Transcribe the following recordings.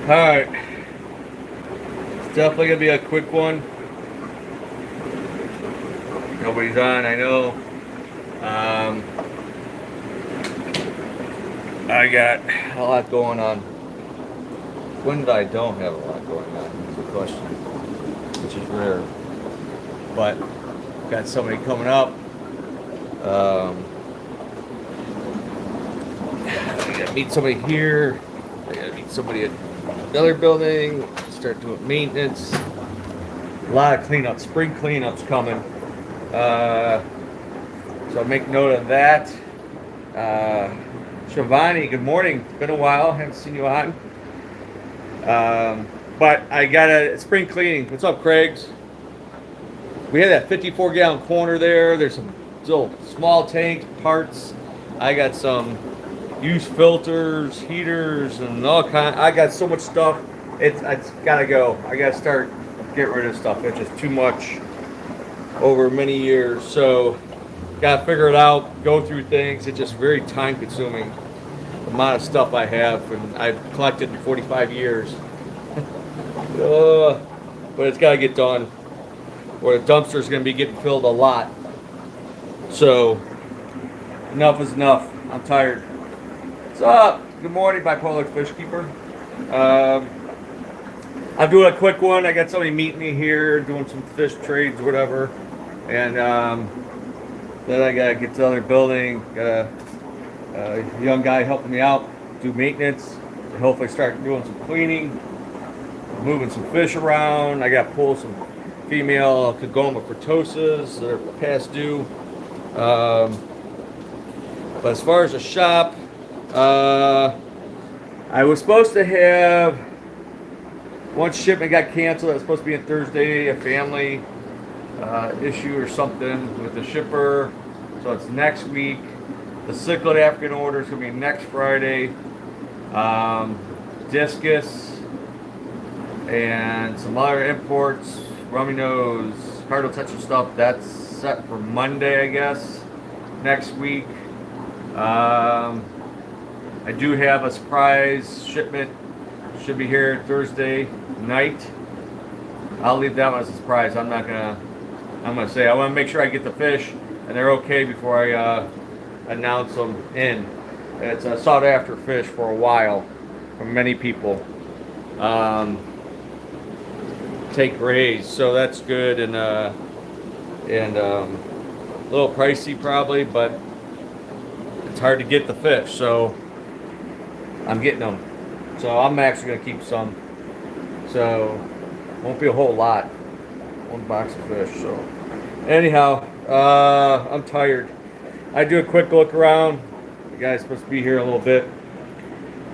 Alright, it's definitely gonna be a quick one. Nobody's on, I know. Um, I got a lot going on. When I don't have a lot going on is the question, which is rare. But got somebody coming up. I gotta meet somebody here. I gotta meet somebody at another building. Start doing maintenance. A lot of cleanup, spring cleanups coming. So make note of that. Shivani, good morning. It's been a while. Haven't seen you on. But I got a spring cleaning. What's up, Craig's? We had that 54-gallon corner there. There's some little small tank parts. I got some used filters, heaters, and all kind. I got so much stuff. It's gotta go. I gotta start getting rid of stuff. It's just too much over many years. So gotta figure it out. Go through things. It's just very time consuming. The amount of stuff I have, and I've collected in 45 years. But it's gotta get done. Or the dumpster's gonna be getting filled a lot. So enough is enough. I'm tired. What's up? Good morning, bipolar fish keeper. I'm doing a quick one. I got somebody meeting me here, doing some fish trades, whatever, and then I gotta get to the other building. Got a young guy helping me out, do maintenance, and hopefully start doing some cleaning, moving some fish around. I got to pull some female Kagoma Fritosas that are past due. But as far as the shop, I was supposed to have one shipment got canceled. It was supposed to be on Thursday, a family issue or something with the shipper. So it's next week. The cichlid African order is going to be next Friday. Discus and some other imports, rummy nose, cardinal tetra stuff, that's set for Monday, I guess, next week. I do have a surprise shipment. Should be here Thursday night. I'll leave that one as a surprise. I'm gonna say I want to make sure I get the fish and they're okay before I announce them in. It's a sought after fish for a while from many people. Take rays, so that's good, and a little pricey probably, but it's hard to get the fish, so I'm getting them. So I'm actually gonna keep some. So won't be a whole lot. One box of fish. So anyhow, I'm tired. I do a quick look around. The guy's supposed to be here a little bit.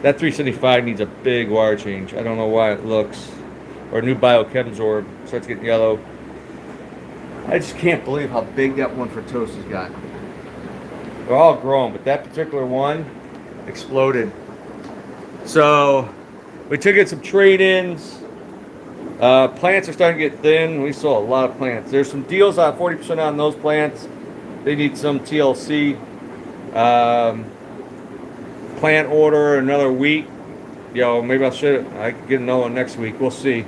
That 375 needs a big wire change. I don't know why it looks. Or a new Biochemsorb starts getting yellow. I just can't believe how big that one for toast has got. They're all grown, but that particular one exploded. So we took in some trade-ins. Plants are starting to get thin. We saw a lot of plants. There's some deals on 40% on those plants. They need some TLC. Plant order another week. Maybe I could get another one next week. We'll see.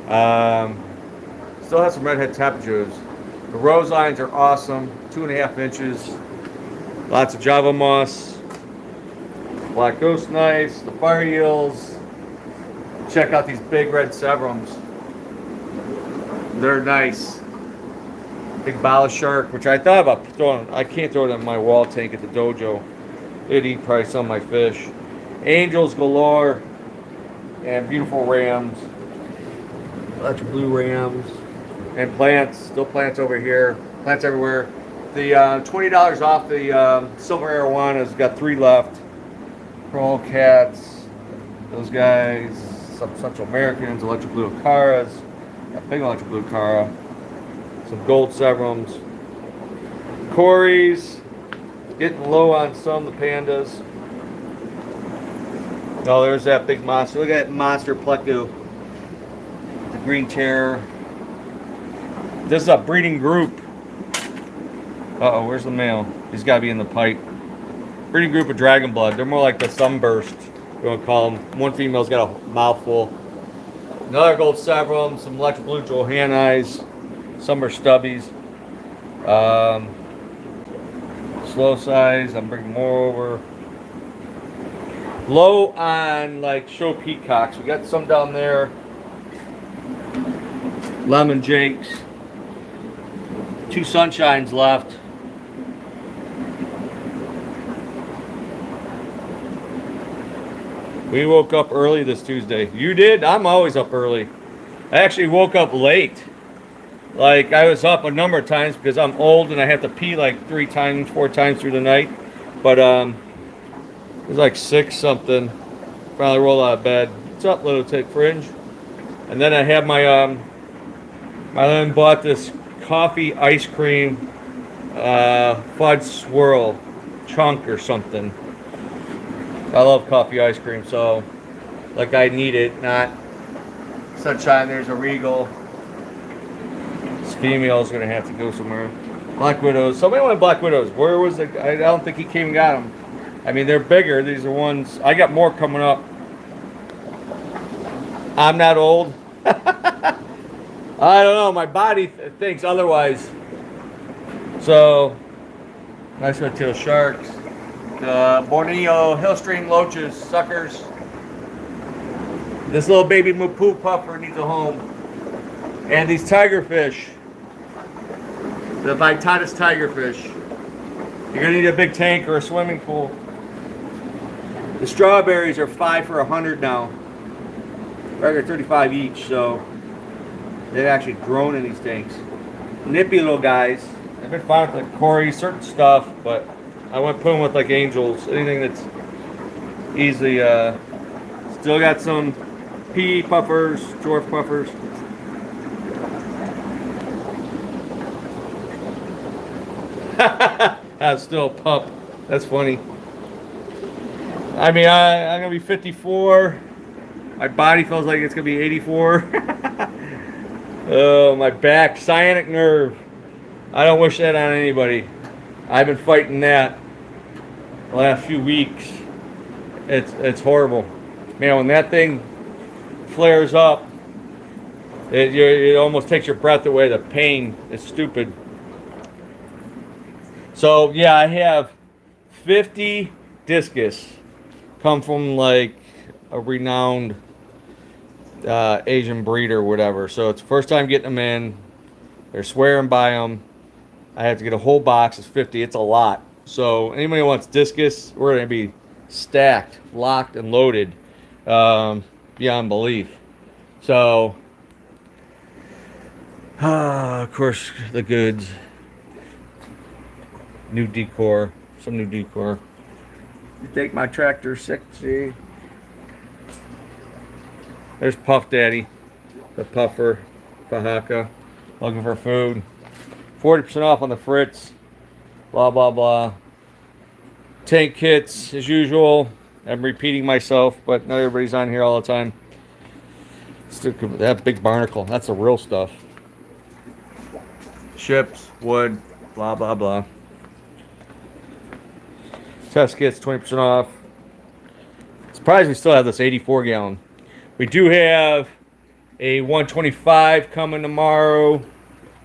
Still have some redhead tapajos. The rose lines are awesome. 2.5 inches. Lots of Java moss. Black ghost knives. The fire eels. Check out these big red severums. They're nice. Big bala shark, which I thought about throwing. I can't throw it in my wall tank at the dojo. It'd eat probably some of my fish. Angels galore. And beautiful rams. Electric blue rams. And plants. Still plants over here. Plants everywhere. The $20 off the silver arowanas. Got 3 left. Pearl cats. Those guys. Some Central Americans. Electric blue acaras. Got big electric blue acara. Some gold severums. Corys. Getting low on some of the pandas. Oh, there's that big monster. Look at that monster pleco. The green terror. This is a breeding group. Uh-oh, where's the male? He's got to be in the pipe. Breeding group of dragon blood. They're more like the sunburst you want to call them. One female's got a mouthful. Another gold severum, some electric blue Johannais, some are stubbies. Slow size, I'm bringing more over. Low on like show peacocks. We got some down there. Lemon Jakes. 2 sunshines left. We woke up early this Tuesday. You did? I'm always up early. I actually woke up late. Like, I was up a number of times because I'm old and I have to pee like 3 times, 4 times through the night. But it was like 6 something. Finally rolled out of bed. What's up, Little Tick Fringe? And then I had my then bought this coffee ice cream fudge swirl chunk or something. I love coffee ice cream, so like I need it, not sunshine. There's a Regal. This female's gonna have to go somewhere. Black Widows. Somebody wanted Black Widows. Where was it? I don't think he came and got them. I mean, they're bigger. These are ones. I got more coming up. I'm not old. I don't know. My body thinks otherwise. So, nice red-tail sharks. The Borneo Hillstream loaches, suckers. This little baby Mapu puffer needs a home. And these tigerfish. The Vittatus tigerfish. You're going to need a big tank or a swimming pool. The strawberries are 5 for $100 now. They're 35 each, so they've actually grown in these tanks. Nippy little guys. I've been fine with like Cory, certain stuff, but I went put them with like angels, anything that's easily. Still got some pea puffers, dwarf puffers. I'm still a pup. That's funny. I mean, I'm gonna be 54. My body feels like it's gonna be 84. Oh, my back, sciatic nerve. I don't wish that on anybody. I've been fighting that the last few weeks. It's horrible, man. When that thing flares up, it almost takes your breath away. The pain is stupid. So yeah, I have 50 discus come from like a renowned Asian breeder or whatever. So it's the first time getting them in. They're swearing by them. I have to get a whole box. It's 50. It's a lot. So anybody who wants discus, we're going to be stacked, locked, and loaded beyond belief. So, of course, the goods. New decor. Some new decor. You think my tractor 60. There's Puff Daddy, the puffer, Fahaka, looking for food. 40% off on the Fritz, blah, blah, blah. Tank kits, as usual. I'm repeating myself, but not everybody's on here all the time. Still, that big barnacle, that's the real stuff. Ships, wood, blah, blah, blah. Test kits, 20% off. Surprised we still have this 84 gallon. We do have a 125 coming tomorrow.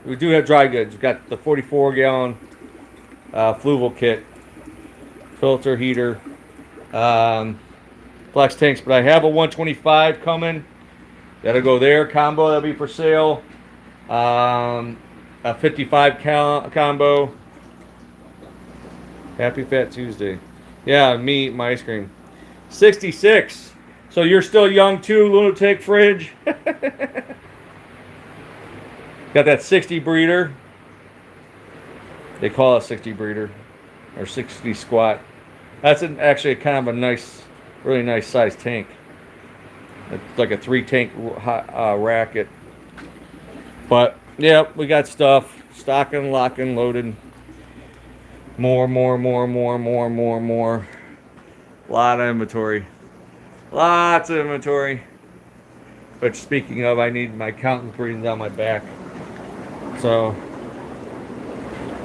We do have dry goods. We've got the 44 gallon Fluval kit, filter, heater, flex tanks. But I have a 125 coming. That'll go there. Combo, that'll be for sale. A 55 combo. Happy Fat Tuesday. Yeah, me eating my ice cream. 66. So you're still young too, Lunatic Fridge. Got that 60 breeder. They call it 60 breeder. Or 60 squat. That's actually kind of a nice, really nice size tank. It's like a 3 tank racket. But, yeah, we got stuff. Stocking, locking, loaded. More. Lot of inventory. Lots of inventory. But speaking of, I need my accountant breathing down my back. So,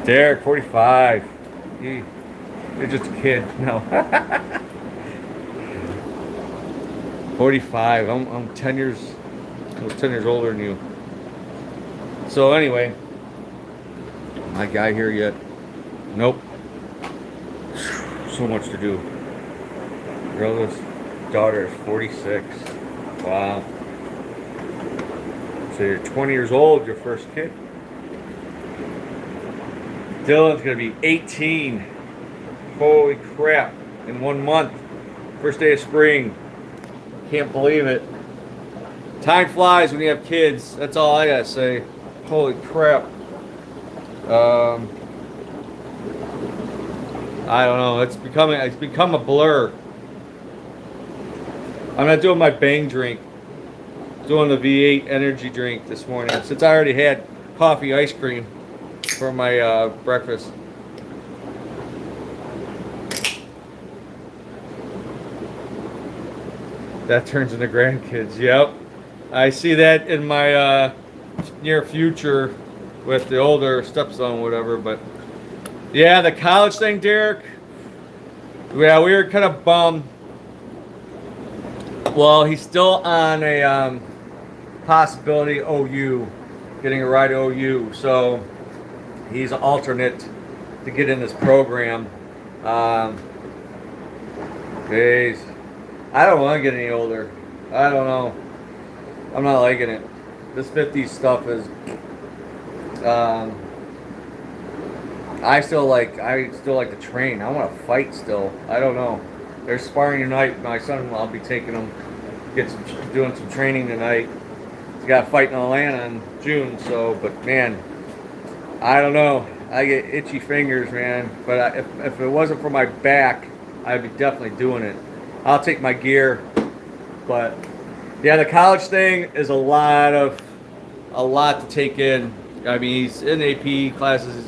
Derek, 45. You're just a kid. No. 45. I'm 10 years, almost 10 years older than you. So anyway, my guy here yet? Nope. So much to do. Girl's daughter is 46. Wow. So you're 20 years old, your first kid. Dylan's gonna be 18. Holy crap! In 1 month, first day of spring. Can't believe it. Time flies when you have kids. That's all I gotta say. Holy crap. I don't know. It's become a blur. I'm not doing my Bang drink. Doing the V8 energy drink this morning since I already had coffee ice cream for my breakfast. That turns into grandkids. Yep. I see that in my near future with the older stepson, whatever. But yeah, the college thing, Derek. Yeah, we were kind of bummed. Well, he's still on a possibility OU, getting a ride to OU. So he's an alternate to get in this program. Geez, I don't want to get any older. I don't know. I'm not liking it. This 50s stuff is. I still like to train. I want to fight still. I don't know. They're sparring tonight. My son, I'll be taking him, doing some training tonight. He's got a fight in Atlanta in June. So, but man, I don't know. I get itchy fingers, man. But if it wasn't for my back, I'd be definitely doing it. I'll take my gear. But yeah, the college thing is a lot to take in. I mean, he's in AP classes.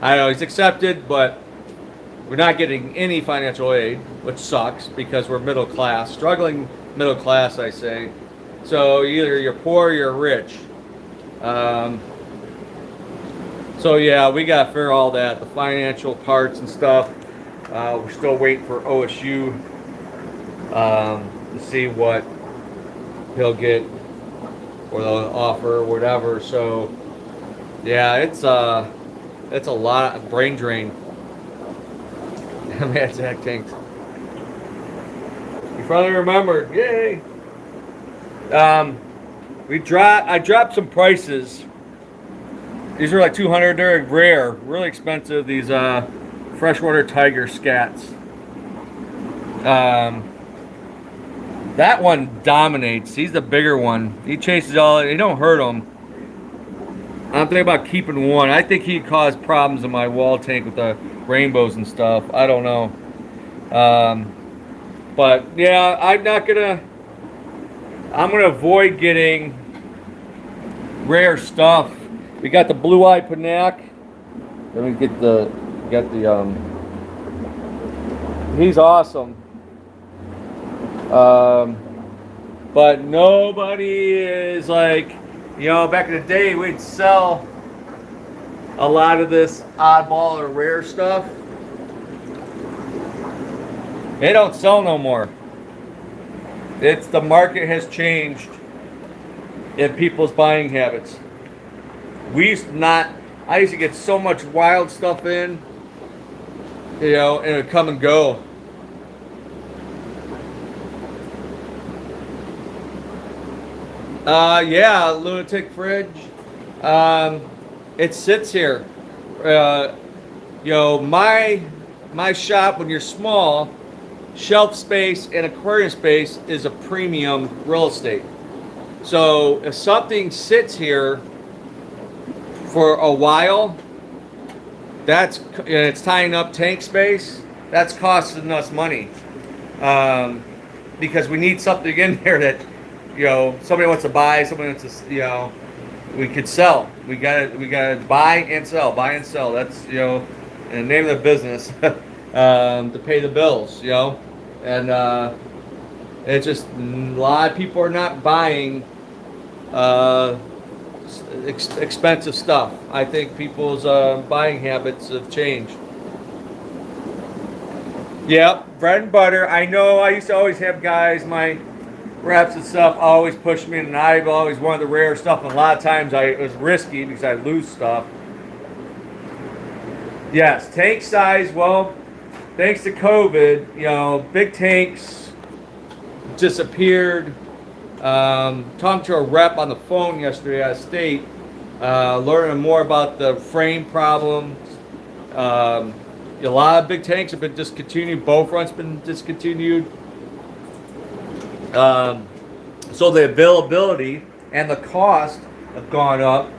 I know he's accepted, but we're not getting any financial aid, which sucks because we're middle class, struggling middle class, I say. So either you're poor or you're rich. So yeah, we got to figure all that, the financial parts and stuff. We're still waiting for OSU to see what he'll get or they'll offer or whatever. So yeah, it's a lot of brain drain. Mad Zach Tanks. You finally remembered. Yay. I dropped some prices. These are like 200. They're rare, really expensive. These freshwater tiger scats. That one dominates. He's the bigger one. He chases all. He don't hurt them. I'm thinking about keeping one. I think he'd cause problems in my wall tank with the rainbows and stuff. I don't know. But yeah, I'm gonna avoid getting rare stuff. We got the blue-eye Panac. Let me get he's awesome. But nobody is like, back in the day we'd sell a lot of this oddball or rare stuff. They don't sell no more. The market has changed in people's buying habits. I used to get so much wild stuff in, and it would come and go. Yeah, Lunatic Fridge. It sits here. My shop, when you're small, shelf space and aquarium space is a premium real estate. So if something sits here for a while, it's tying up tank space, that's costing us money. Because we need something in there that, somebody wants to buy, somebody wants to, we could sell. We gotta buy and sell. That's, the name of the business, to pay the bills, and it's just a lot of people are not buying expensive stuff. I think people's buying habits have changed. Yep, bread and butter. I know I used to always have guys, my wraps and stuff always pushed me, and I've always wanted the rare stuff. And a lot of times it was risky because I lose stuff. Yes, tank size. Well, thanks to COVID, big tanks disappeared. Talking to a rep on the phone yesterday out of state, learning more about the frame problems. A lot of big tanks have been discontinued. Bow front's been discontinued. So the availability and the cost have gone up.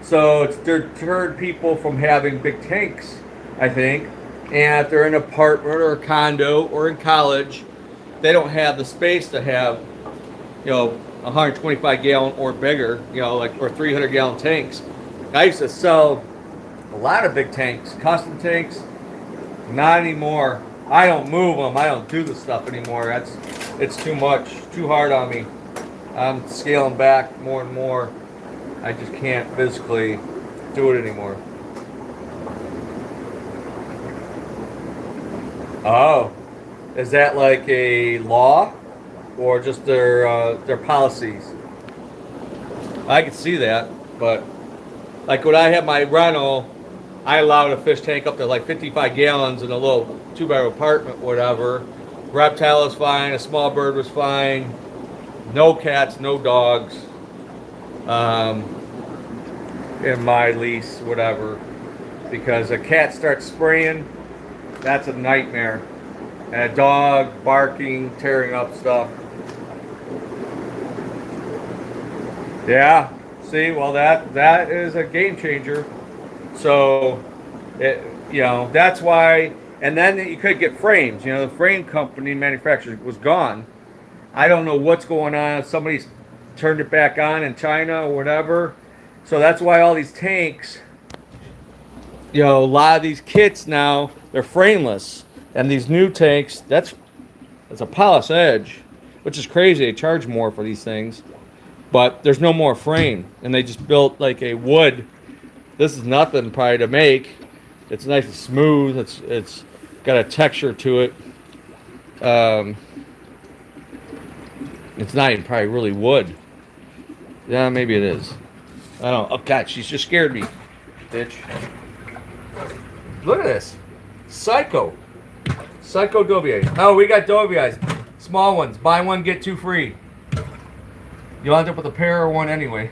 So it's deterred people from having big tanks, I think. And if they're in an apartment or a condo or in college, they don't have the space to have, 125 gallon or bigger, or 300 gallon tanks. I used to sell a lot of big tanks, custom tanks. Not anymore. I don't move them. I don't do the stuff anymore. It's too much, too hard on me. I'm scaling back more and more. I just can't physically do it anymore. Oh, is that like a law or just their policies? I can see that, but like when I had my rental, I allowed a fish tank up to like 55 gallons in a little 2-bedroom apartment, whatever. Reptile was fine, a small bird was fine. No cats, no dogs. In my lease, whatever. Because a cat starts spraying, that's a nightmare. And a dog barking, tearing up stuff. Yeah, see, well that is a game changer. So, that's why. And then you could get frames. The frame company manufacturer was gone. I don't know what's going on. Somebody's turned it back on in China or whatever. So that's why all these tanks, a lot of these kits now, they're frameless. And these new tanks, that's a Palace Edge, which is crazy. They charge more for these things. But there's no more frame. And they just built like a wood. This is nothing probably to make. It's nice and smooth. It's got a texture to it. It's not even probably really wood. Yeah, maybe it is. I don't know. Oh, God, she's just scared me. Bitch. Look at this. Psycho Dovii. Oh, we got Doviis. Small ones. Buy one, get two free. You'll end up with a pair or one anyway.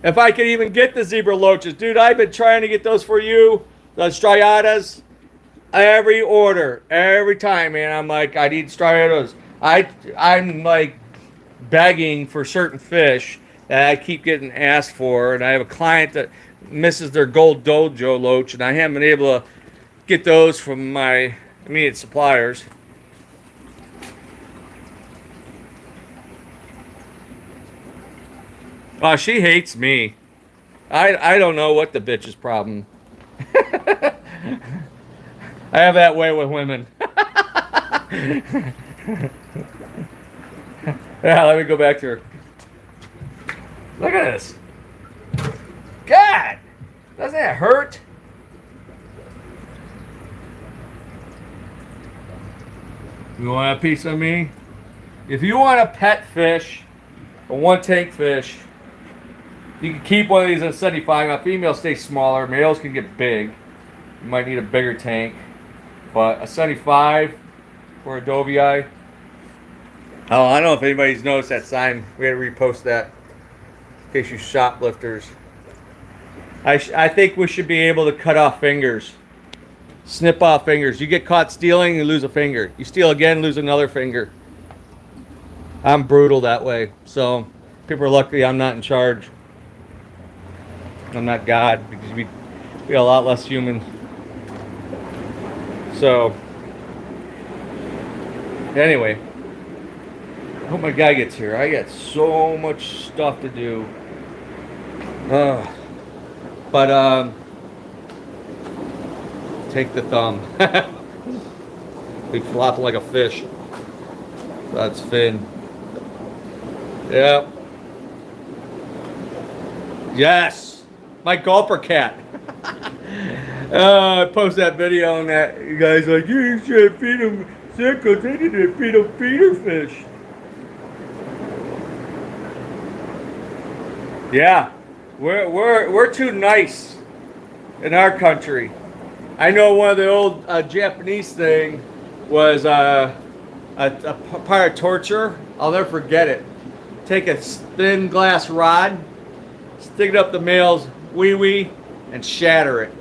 If I could even get the zebra loaches. Dude, I've been trying to get those for you. The striatas. Every order. Every time, man. I'm like, I need striatas. I'm like begging for certain fish that I keep getting asked for. And I have a client that misses their gold dojo loach. And I haven't been able to get those from my immediate suppliers. Oh, she hates me. I don't know what the bitch's problem. I have that way with women. Yeah, let me go back to her. Look at this. God! Doesn't that hurt? You want a piece of me? If you want a pet fish, a one tank fish, you can keep one of these at 75. Now, females stay smaller. Males can get big. You might need a bigger tank. But a 75 for a Dovii. Oh, I don't know if anybody's noticed that sign. We had to repost that in case you shoplifters. I think we should be able to cut off fingers. Snip off fingers. You get caught stealing, you lose a finger. You steal again, lose another finger. I'm brutal that way. So people are lucky I'm not in charge. I'm not God, because we'd be a lot less human. So, anyway, I hope my guy gets here. I got so much stuff to do. But, take the thumb. Be flopping like a fish. That's fin. Yep. Yes! My gulper cat. I posted that video and that you guys like, you should feed them sickles. They need to feed them feeder fish. Yeah, we're too nice in our country. I know one of the old Japanese thing was a part of torture. I'll never forget it. Take a thin glass rod, stick it up the male's wee-wee, and shatter it.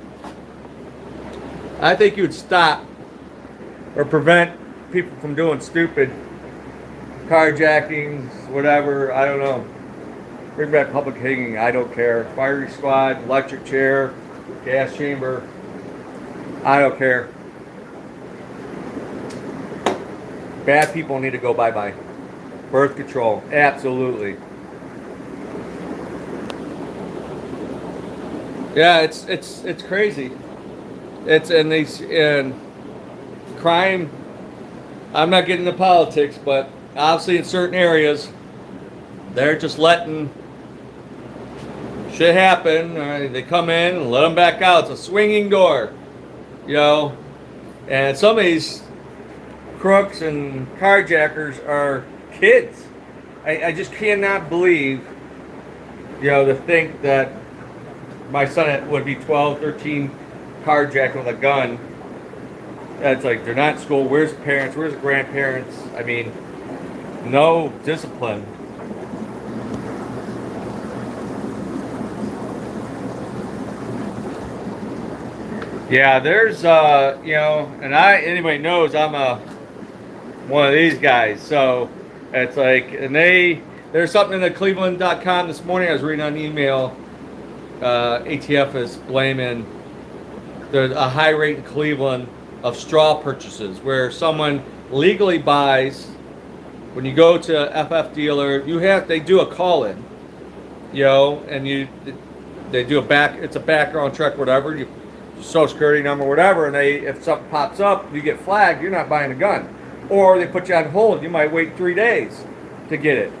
I think you'd stop or prevent people from doing stupid carjackings, whatever. I don't know. Bring back public hanging. I don't care. Firing squad, electric chair, gas chamber. I don't care. Bad people need to go bye-bye. Birth control, absolutely. Yeah, it's crazy. It's and crime. I'm not getting into politics, but obviously in certain areas, they're just letting shit happen. They come in and let them back out. It's a swinging door, you know. And some of these crooks and carjackers are kids. I just cannot believe, you know, to think that my son would be 12, 13, carjacked with a gun. That's like, they're not in school. Where's the parents? Where's the grandparents? I mean, no discipline. Yeah, there's, you know, and anybody knows I'm one of these guys. So it's like, and there's something in the Cleveland.com this morning. I was reading on email. ATF is blaming a high rate in Cleveland of straw purchases, where someone legally buys. When you go to FF dealer, they do a call-in, you know, and they do it's a background check, whatever. Social security number, whatever, and if something pops up, you get flagged, you're not buying a gun. Or they put you on hold, you might wait 3 days to get it.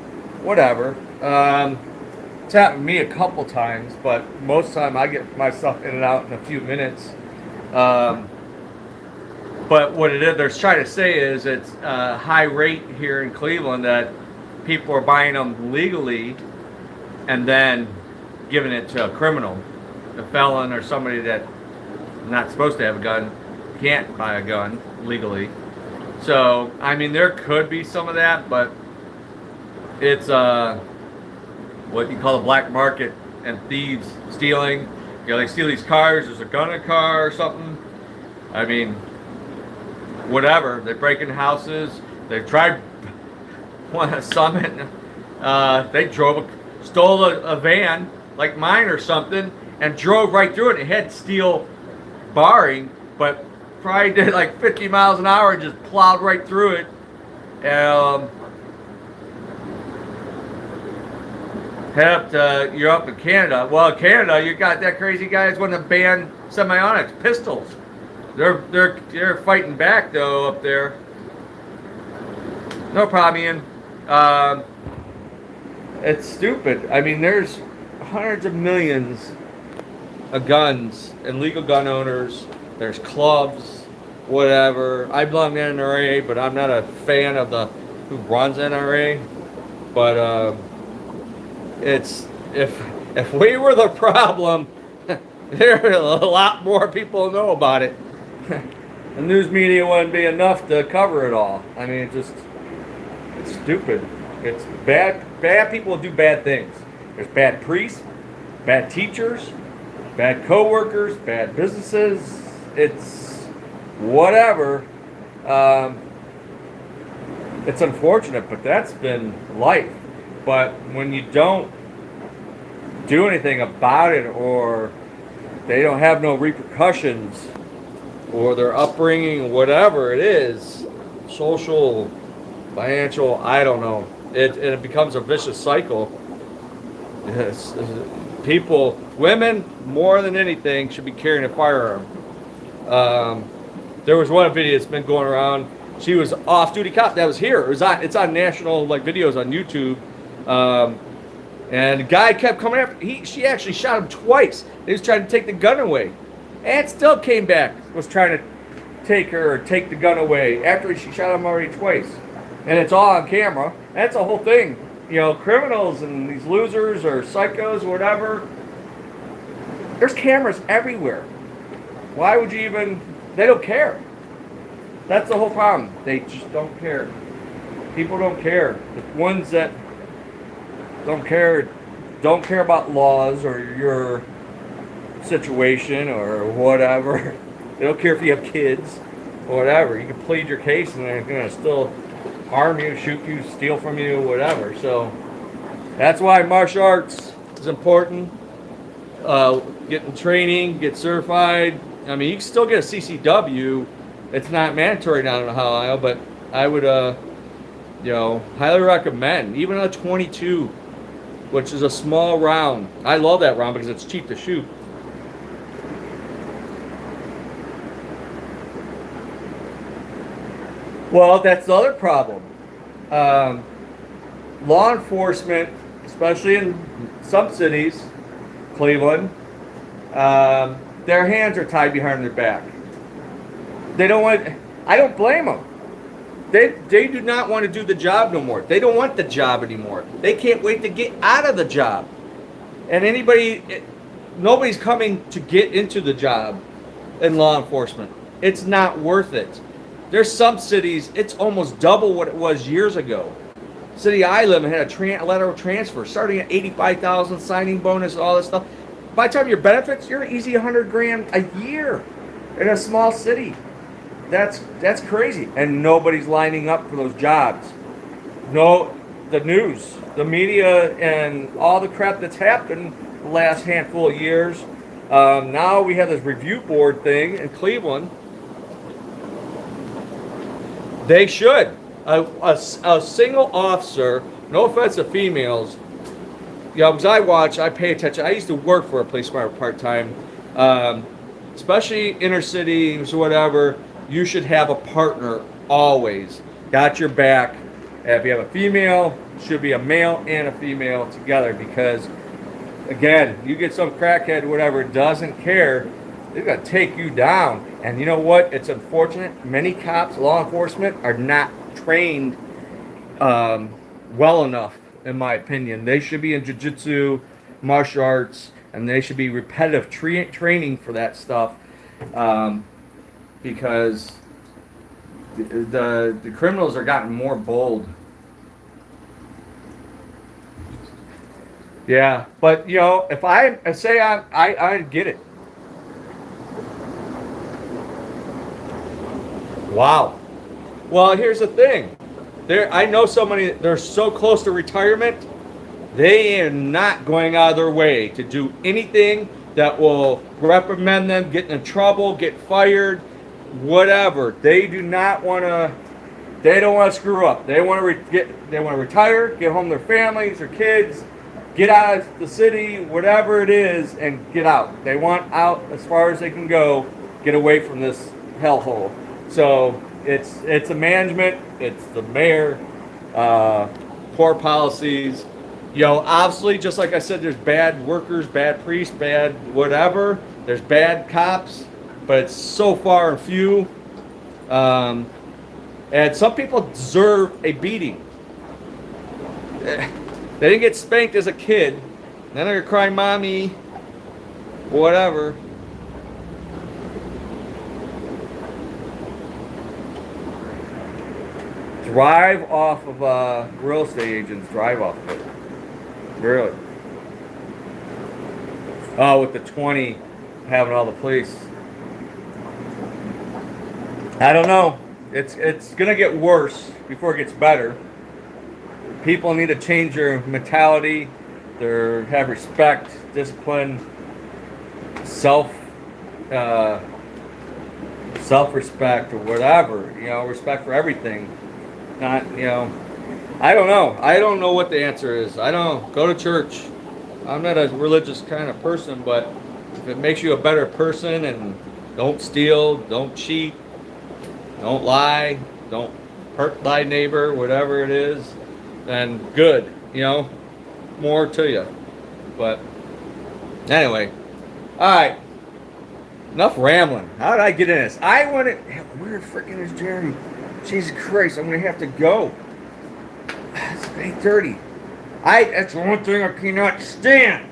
Whatever. It's happened to me a couple times, but most of the time I get my stuff in and out in a few minutes. But what they're trying to say is it's a high rate here in Cleveland that people are buying them legally and then giving it to a criminal, a felon, or somebody that not supposed to have a gun, can't buy a gun legally. So, I mean, there could be some of that, but it's what you call the black market and thieves stealing. You know, they steal these cars, there's a gun in a car or something. I mean, whatever. They break in houses. They tried one at Summit. They stole a van like mine or something and drove right through it. It had steel barring, but probably did like 50 miles an hour and just plowed right through it. You're up in Canada. Well, in Canada, you got that crazy guys want to ban semi-automatics, pistols. They're fighting back though up there. No problem, Ian. It's stupid. I mean, there's hundreds of millions of guns and legal gun owners. There's clubs, whatever. I belong to NRA, but I'm not a fan of who runs NRA. But it's if we were the problem, there are a lot more people who know about it. The news media wouldn't be enough to cover it all. I mean, it's stupid. It's bad. Bad people do bad things. There's bad priests, bad teachers, bad co-workers, bad businesses. It's whatever. It's unfortunate, but that's been life. But when you don't do anything about it, or they don't have no repercussions, or their upbringing, whatever it is, social, financial, I don't know, it becomes a vicious cycle. People, women, more than anything, should be carrying a firearm. There was one video that's been going around. She was off-duty cop that was here. It's on national videos on YouTube. And the guy kept coming after. She actually shot him twice. He was trying to take the gun away. and still came back, was trying to take her or take the gun away after she shot him already twice. And it's all on camera. That's the whole thing. You know, criminals and these losers or psychos or whatever, there's cameras everywhere. Why would you even, they don't care. That's the whole problem. They just don't care. People don't care. The ones that don't care about laws or your situation or whatever. They don't care if you have kids or whatever. You can plead your case and they're going to still harm you, shoot you, steal from you, whatever. So that's why martial arts is important. Getting training, get certified. I mean, you can still get a CCW. It's not mandatory down in Ohio, but I would, highly recommend. Even a 22, which is a small round. I love that round because it's cheap to shoot. Well, that's the other problem. Law enforcement, especially in some cities, Cleveland, their hands are tied behind their back. They don't want. I don't blame them. They do not want to do the job no more. They don't want the job anymore. They can't wait to get out of the job. And nobody's coming to get into the job in law enforcement. It's not worth it. There's some cities, it's almost double what it was years ago. City I live in had a lateral transfer starting at $85,000, signing bonus, all this stuff. By the time your benefits, you're easy $100,000 a year in a small city. That's crazy, and nobody's lining up for those jobs. No, the news, the media, and all the crap that's happened the last handful of years. Now we have this review board thing in Cleveland. They should. A single officer, no offense to females, because I pay attention. I used to work for a police department part-time, especially inner cities or whatever. You should have a partner always. Got your back. If you have a female, it should be a male and a female together because, again, you get some crackhead, whatever, doesn't care, they're going to take you down. And you know what? It's unfortunate. Many cops, law enforcement, are not trained well enough, in my opinion. They should be in jiu-jitsu, martial arts, and they should be repetitive training for that stuff because the criminals are gotten more bold. Yeah, but, if I say I get it. Wow. Well, here's the thing. I know so many, they're so close to retirement, they are not going out of their way to do anything that will reprimand them, get in trouble, get fired, whatever. They don't want to screw up. They want to retire, get home to their families, their kids, get out of the city, whatever it is, and get out. They want out as far as they can go, get away from this hellhole. So it's the management, it's the mayor, poor policies. Obviously, just like I said, there's bad workers, bad priests, bad whatever. There's bad cops, but it's so far and few. And some people deserve a beating. They didn't get spanked as a kid. Then they're crying, mommy, whatever. Drive off of real estate agents. Drive off of it. Really. Oh, with the 20 having all the police. I don't know. It's gonna get worse before it gets better. People need to change their mentality. Have respect, discipline, self-respect or whatever. Respect for everything. Not, I don't know. I don't know what the answer is. I don't go to church. I'm not a religious kind of person, but if it makes you a better person and don't steal, don't cheat, don't lie, don't hurt thy neighbor, whatever it is, then good, more to you. But anyway, all right. Enough rambling. How did I get in this? I want to. Where freaking is Jerry? Jesus Christ! I'm gonna have to go. It's 8:30. That's the one thing I cannot stand.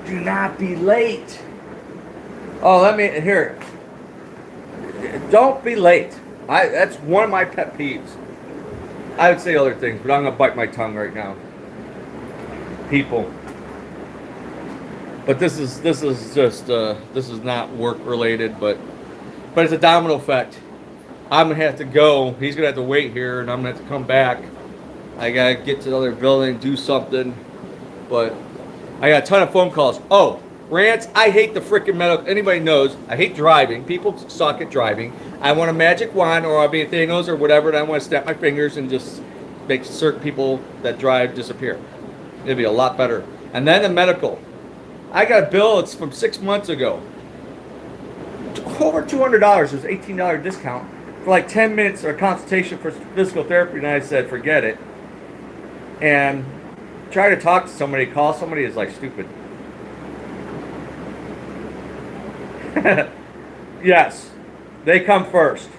Do not be late. Oh, let me here. Don't be late. That's one of my pet peeves. I would say other things, but I'm gonna bite my tongue right now. People. But this is just this is not work related, but it's a domino effect. I'm gonna have to go. He's gonna have to wait here, and I'm gonna have to come back. I gotta get to the other building, do something. But I got a ton of phone calls. Oh, rants. I hate the freaking medical. Anybody knows I hate driving. People suck at driving. I want a magic wand, or I'll be a Thanos or whatever, and I want to snap my fingers and just make certain people that drive disappear. It'd be a lot better. And then the medical. I got a bill. It's from 6 months ago. Over $200. There's an $18 discount for like 10 minutes or a consultation for physical therapy, and I said, forget it. And try to talk to somebody, call somebody is like stupid. Yes, they come first.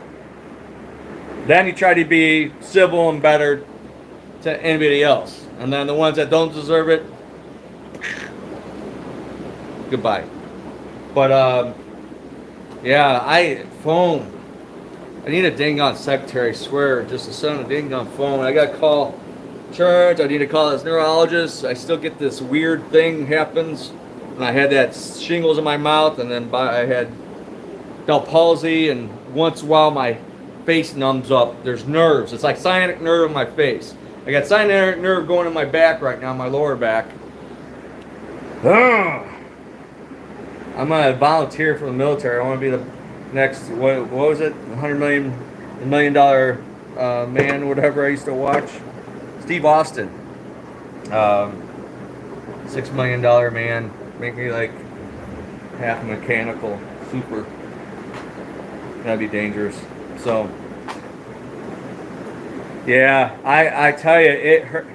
Then you try to be civil and better to anybody else. And then the ones that don't deserve it, goodbye. But yeah, phone. I need a dang on secretary, I swear, just to send a dang on phone. I gotta call church, I need to call this neurologist. I still get this weird thing happens. And I had that shingles in my mouth, and then I had Bell palsy, and once in a while my face numbs up. There's nerves. It's like sciatic nerve in my face. I got sciatic nerve going in my back right now, my lower back. I'm gonna volunteer for the military. I want to be the next, what was it? $100 million man, whatever I used to watch. Steve Austin. $6 million man. Make me like half mechanical. Super. That'd be dangerous. So, yeah, I tell you, it hurt.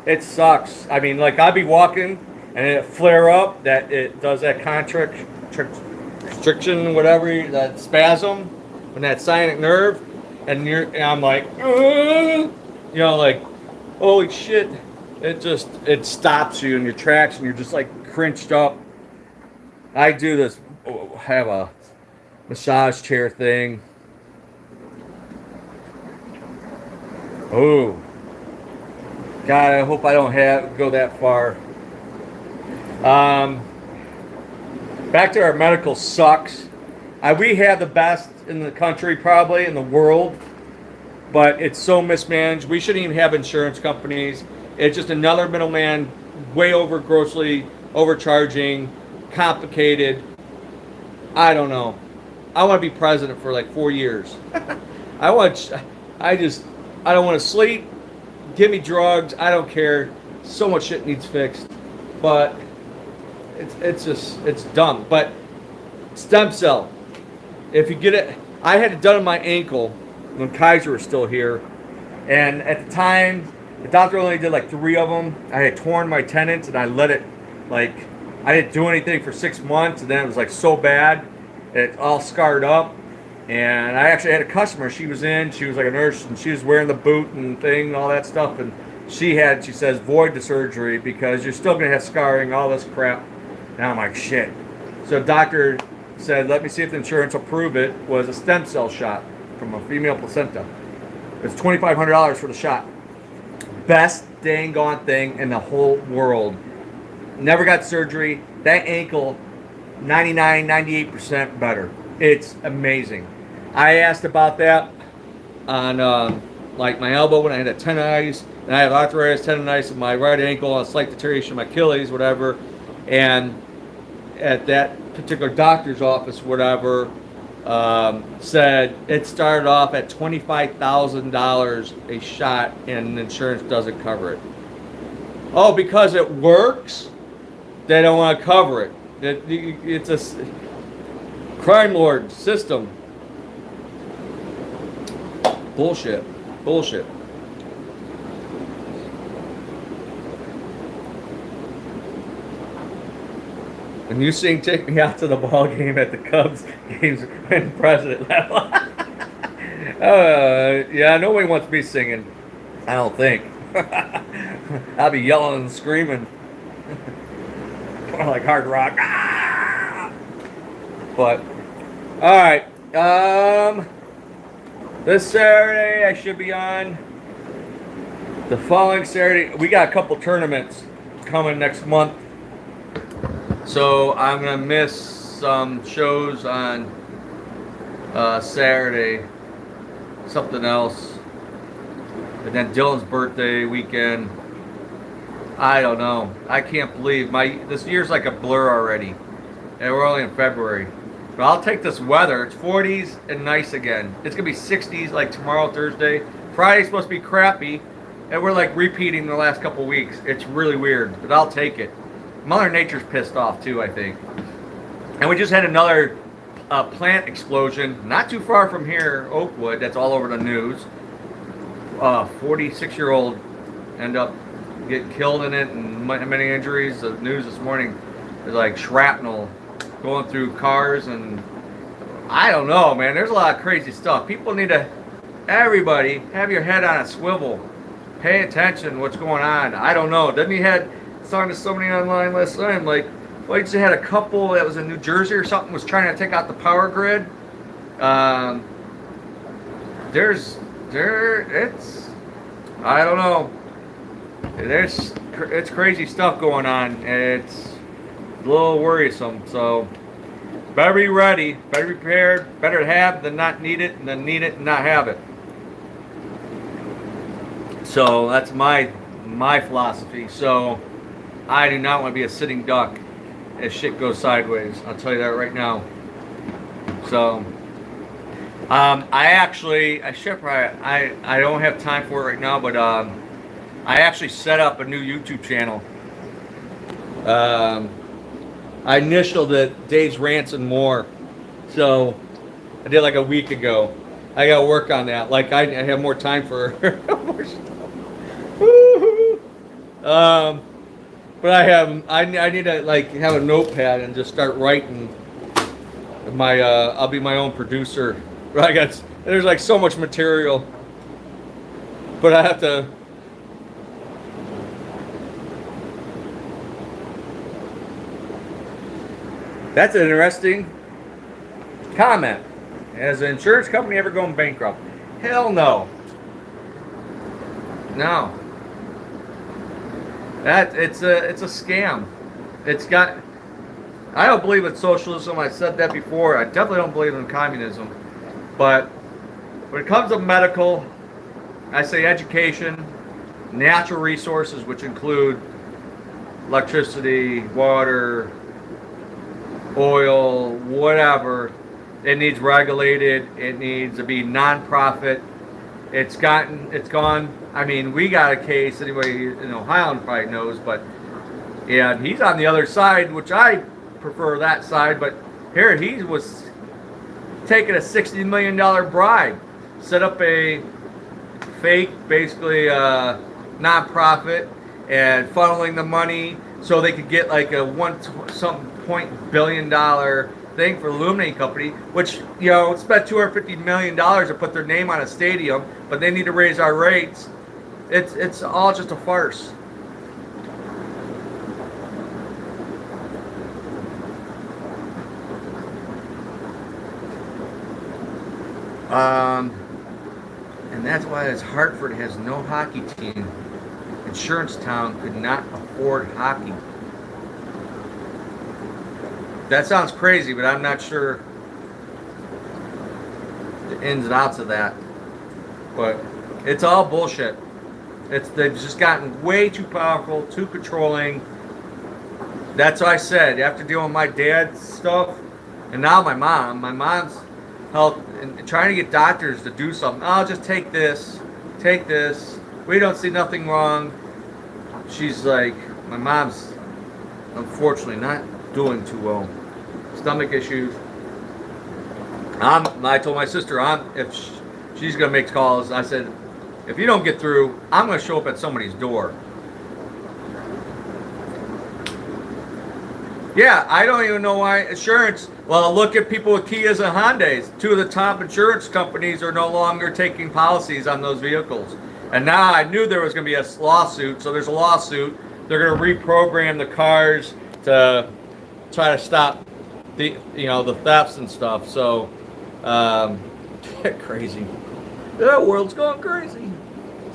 It sucks. I mean, like I'd be walking and it flare up. That it does that constriction, whatever, that spasm, when that sciatic nerve, and I'm like, like, holy shit! It stops you in your tracks, and you're just like crinched up. I do this. Have a massage chair thing. Oh, God! I hope I don't go that far. Back to our medical sucks. We have the best in the country, probably in the world, but it's so mismanaged. We shouldn't even have insurance companies. It's just another middleman, way grossly overcharging, complicated. I don't know. I want to be president for like 4 years. I don't want to sleep. Give me drugs. I don't care. So much shit needs fixed. But it's dumb. But stem cell. If you get it, I had it done in my ankle when Kaiser was still here. And at the time, the doctor only did like 3 of them. I had torn my tendons and I let it, like, I didn't do anything for 6 months. And then it was like so bad, it all scarred up. And I actually had a customer. She was like a nurse, and she was wearing the boot and thing, and all that stuff. And she says, void the surgery because you're still going to have scarring, all this crap. Now I'm like, shit. So doctor said, let me see if the insurance will approve it. Was a stem cell shot from a female placenta. It's $2,500 for the shot. Best dang gone thing in the whole world. Never got surgery. That ankle, 99, 98% better. It's amazing. I asked about that on like my elbow when I had a tendonitis, and I have arthritis, tendonitis in my right ankle, a slight deterioration of my Achilles, whatever. And at that particular doctor's office, whatever, said it started off at $25,000 a shot, and insurance doesn't cover it. Oh, because it works, they don't want to cover it. It's a crime lord system. Bullshit. And you sing "Take Me Out to the Ball Game" at the Cubs games and president level. Yeah, nobody wants me singing. I don't think. I'll be yelling and screaming like hard rock. Ah! But all right, this Saturday I should be on. The following Saturday, we got a couple tournaments coming next month. So I'm going to miss some shows on Saturday. Something else. And then Dylan's birthday weekend. I don't know. I can't believe this year's like a blur already. And we're only in February. But I'll take this weather. It's 40s and nice again. It's going to be 60s like tomorrow, Thursday. Friday's supposed to be crappy. And we're like repeating the last couple weeks. It's really weird, but I'll take it. Mother Nature's pissed off too, I think. And we just had another plant explosion not too far from here, Oakwood. That's all over the news. 46-year-old ended up getting killed in it and many injuries. The news this morning is like shrapnel going through cars, and I don't know, man. There's a lot of crazy stuff. People need to, everybody, have your head on a swivel. Pay attention what's going on. I don't know. Then he had talking to somebody online last time, like, well, he just had a couple that was in New Jersey or something, was trying to take out the power grid. It's, I don't know. It's crazy stuff going on. It's a little worrisome. So better be ready, better be prepared, better to have than not need it, and then need it and not have it. So that's my philosophy. So I do not want to be a sitting duck as shit goes sideways. I'll tell you that right now. So I don't have time for it right now, but I actually set up a new YouTube channel. I initialed it Dave's Rants and More. So I did like a week ago. I got to work on that. Like I have more time for more stuff. But I need to like have a notepad and just start writing I'll be my own producer. There's like so much material, but I have to. That's an interesting comment. Has an insurance company ever gone bankrupt? Hell no. No. It's a scam. I don't believe in socialism. I said that before. I definitely don't believe in communism. But when it comes to medical, I say education, natural resources, which include electricity, water, oil, whatever. It needs regulated. It needs to be non-profit. It's gone. I mean, we got a case, anybody in Ohio probably knows, but yeah, he's on the other side, which I prefer that side, but here he was taking a $60 million bribe, set up a fake, basically, non-profit, and funneling the money so they could get like a $1 billion thing for the Illuminating Company, which, spent $250 million to put their name on a stadium, but they need to raise our rates. It's all just a farce. And that's why Hartford has no hockey team. Insurance Town could not afford hockey. That sounds crazy, but I'm not sure the ins and outs of that. But it's all bullshit. They've just gotten way too powerful, too controlling. That's what I said. After dealing with my dad's stuff, and now my mom's health, and trying to get doctors to do something. Oh, just take this. We don't see nothing wrong. She's like, my mom's unfortunately not doing too well. Stomach issues. I told my sister, if she's gonna make calls, I said, if you don't get through, I'm gonna show up at somebody's door. Yeah, I don't even know why insurance. Well, look at people with Kias and Hyundais. Two of the top insurance companies are no longer taking policies on those vehicles. And now I knew there was going to be a lawsuit, so there's a lawsuit. They're going to reprogram the cars to try to stop the thefts and stuff. So crazy. That world's going crazy.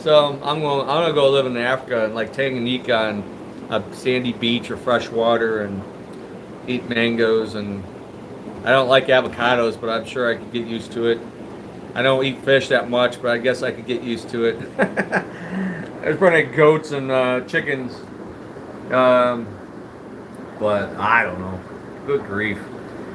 So I'm gonna go live in Africa and like Tanganyika on a sandy beach or fresh water and eat mangoes. And I don't like avocados, but I'm sure I could get used to it. I don't eat fish that much, but I guess I could get used to it. There's plenty of goats and chickens, but I don't know. Good grief.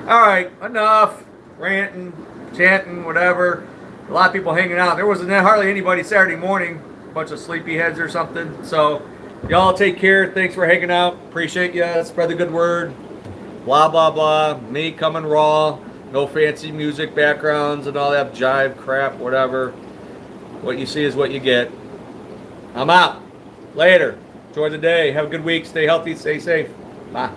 All right, enough ranting, chanting, whatever. A lot of people hanging out. There wasn't hardly anybody Saturday morning. A bunch of sleepyheads or something. So, y'all take care. Thanks for hanging out. Appreciate you. Spread the good word. Blah, blah, blah. Me coming raw. No fancy music backgrounds and all that jive crap, whatever. What you see is what you get. I'm out. Later. Enjoy the day. Have a good week. Stay healthy. Stay safe. Bye.